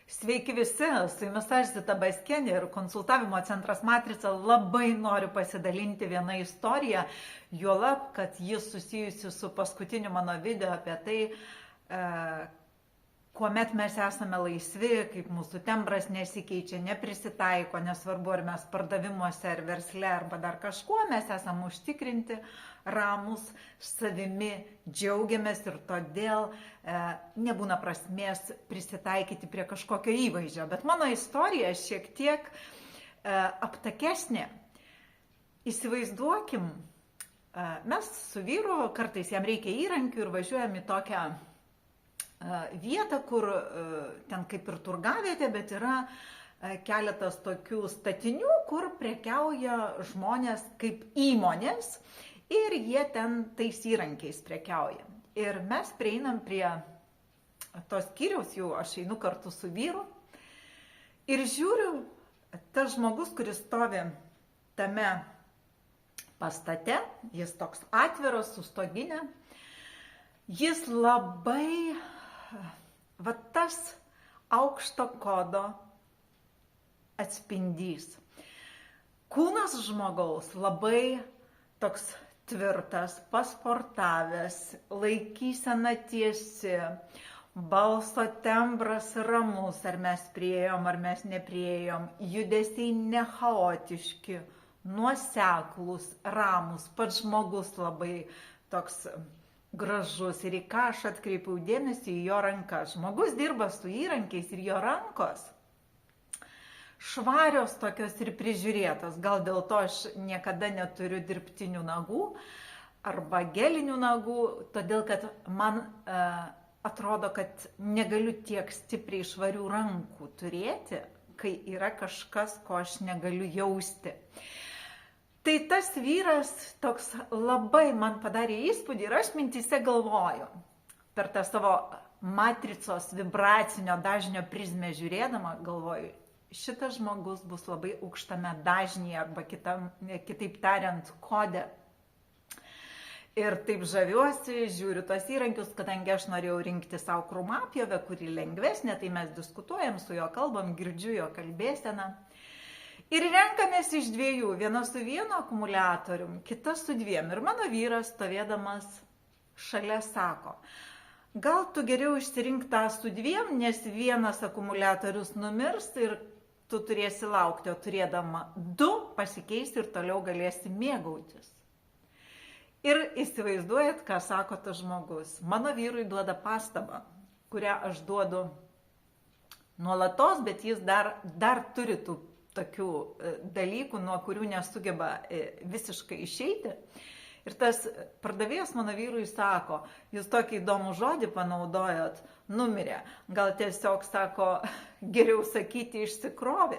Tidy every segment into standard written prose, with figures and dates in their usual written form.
Sveiki visi, su jumis aš Zita Baskienė ir konsultavimo centras Matrica labai noriu pasidalinti vieną istoriją, juolab, kad jis susijusi su paskutiniu mano video apie tai, kuomet mes esame laisvi, kaip mūsų tembras nesikeičia, neprisitaiko, nesvarbu ar mes pardavimuose, ar versle, arba dar kažkuo, mes esame užtikrinti, ramus, savimi, džiaugiamės ir todėl nebūna prasmės prisitaikyti prie kažkokio įvaizdžio. Bet mano istorija šiek tiek aptakesnė. Įsivaizduokim, mes su vyru kartais jam reikia įrankių ir važiuojam į tokią vietą, kur ten kaip ir turgavietė, bet yra keletas tokių statinių, kur prekiauja žmonės kaip įmonės ir jie ten tais įrankiais prekiauja. Ir mes prieinam prie tos skyriaus, jau aš einu kartu su vyru ir žiūriu, tas žmogus, kuris stovi tame pastate, jis toks atviras, su stoginė, jis labai, va tas aukšto kodo atspindys. Kūnas žmogaus labai toks tvirtas, pasportavęs, laikysena tiesi, balso tembras ramus, ar mes priėjom, ar mes nepriėjom, judesiai nechaotiški, nuoseklūs, ramus, pats žmogus labai toks gražus ir į ką aš atkreipiau dėmesį į jo rankas. Žmogus dirba su įrankiais ir jo rankos švarios tokios ir prižiūrėtos. Gal dėl to aš niekada neturiu dirbtinių nagų arba gelinių nagų, todėl kad man atrodo, kad negaliu tiek stipriai švarių rankų turėti, kai yra kažkas, ko aš negaliu jausti. Tai tas vyras toks labai man padarė įspūdį ir aš mintyse galvoju, per tą savo matricos vibracinio dažnio prizmę žiūrėdama, galvoju, šitas žmogus bus labai aukštame dažnyje arba kitaip tariant kode. Ir taip žaviuosi, žiūriu tos įrankius, kadangi aš norėjau rinkti savo krūmapjovę, kuri lengvesnė, tai mes diskutuojam su juo, kalbam, girdžiu jo kalbėseną. Ir renkamės iš dviejų, viena su vienu akumuliatorium, kita su dviem. Ir mano vyras stovėdamas šalia sako, gal tu geriau išsirink tą su dviem, nes vienas akumuliatorius numirs ir tu turėsi laukti, o turėdama du pasikeisi ir toliau galėsi mėgautis. Ir įsivaizduojat, ką sako tas žmogus. Mano vyrui duoda pastabą, kurią aš duodu nuolatos, bet jis dar turi tų tokių dalykų, nuo kurių nesugeba visiškai išeiti. Ir tas pardavėjas mano vyrui sako, jūs tokį įdomų žodį panaudojot, numirė. Gal tiesiog sako, geriau sakyti išsikrovė.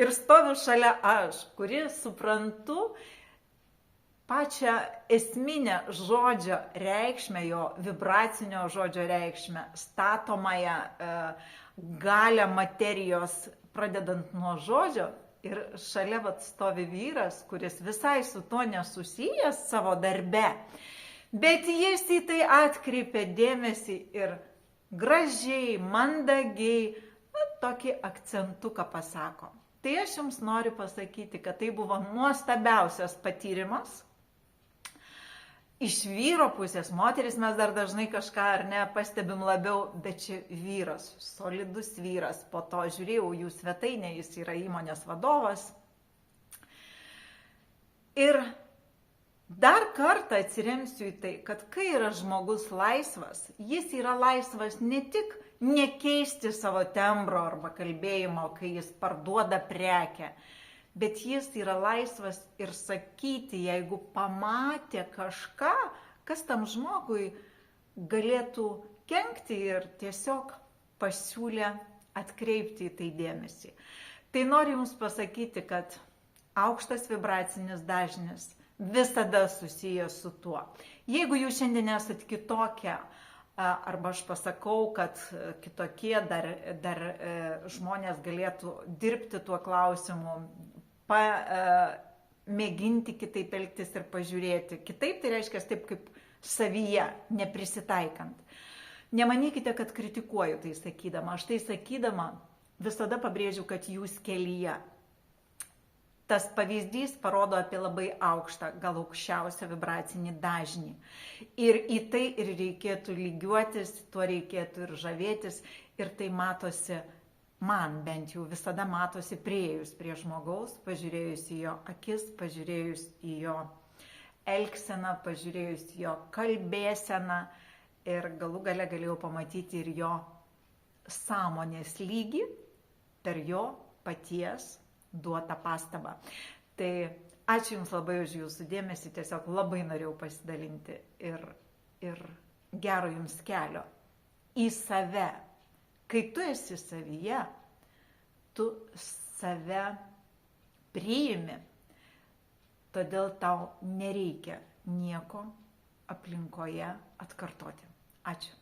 Ir stoviu šalia aš, kuri suprantu pačią esminę žodžio reikšmę, jo vibracinio žodžio reikšmę, statomąją galią materijos, pradedant nuo žodžio. Ir šalia stovi vyras, kuris visai su to nesusijęs savo darbe, bet jis į tai atkreipia dėmesį ir gražiai, mandagiai, tokį akcentuką pasako. Tai aš jums noriu pasakyti, kad tai buvo nuostabiausias patyrimas. Iš vyro pusės, moteris mes dar dažnai kažką ar ne pastebim labiau, bet čia vyras, solidus vyras, po to žiūrėjau jų svetainę, jis yra įmonės vadovas. Ir dar kartą atsiremsiu į tai, kad kai yra žmogus laisvas, jis yra laisvas ne tik nekeisti savo tembro arba kalbėjimo, kai jis parduoda prekę, bet jis yra laisvas ir sakyti, jeigu pamatė kažką, kas tam žmogui galėtų kenkti ir tiesiog pasiūlė atkreipti į tai dėmesį. Tai noriu jums pasakyti, kad aukštas vibracinis dažnis visada susijęs su tuo. Jeigu jūs šiandien esat kitokia, arba aš pasakau, kad kitokie dar žmonės galėtų dirbti tuo klausimu, mėginti kitaip elgtis ir pažiūrėti. Kitaip tai reiškia taip kaip savyje, neprisitaikant. Nemanykite, kad kritikuoju tai sakydama. Aš tai sakydama visada pabrėžiu, kad jūs kelyje. Tas pavyzdys parodo apie labai aukštą, gal aukščiausią vibracinį dažnį. Ir į tai ir reikėtų lygiuotis, tuo reikėtų ir žavėtis. Ir tai matosi, man bent jau visada matosi priėjus prie žmogaus, pažiūrėjus į jo akis, pažiūrėjus į jo elgseną, pažiūrėjus į jo kalbėseną. Ir galų gale galėjau pamatyti ir jo sąmonės lygį per jo paties duotą pastabą. Tai ačiū Jums labai už Jūsų dėmesį, tiesiog labai norėjau pasidalinti ir gero Jums kelio į save. Kai tu esi savyje, tu save priimi, todėl tau nereikia nieko aplinkoje atkartoti. Ačiū.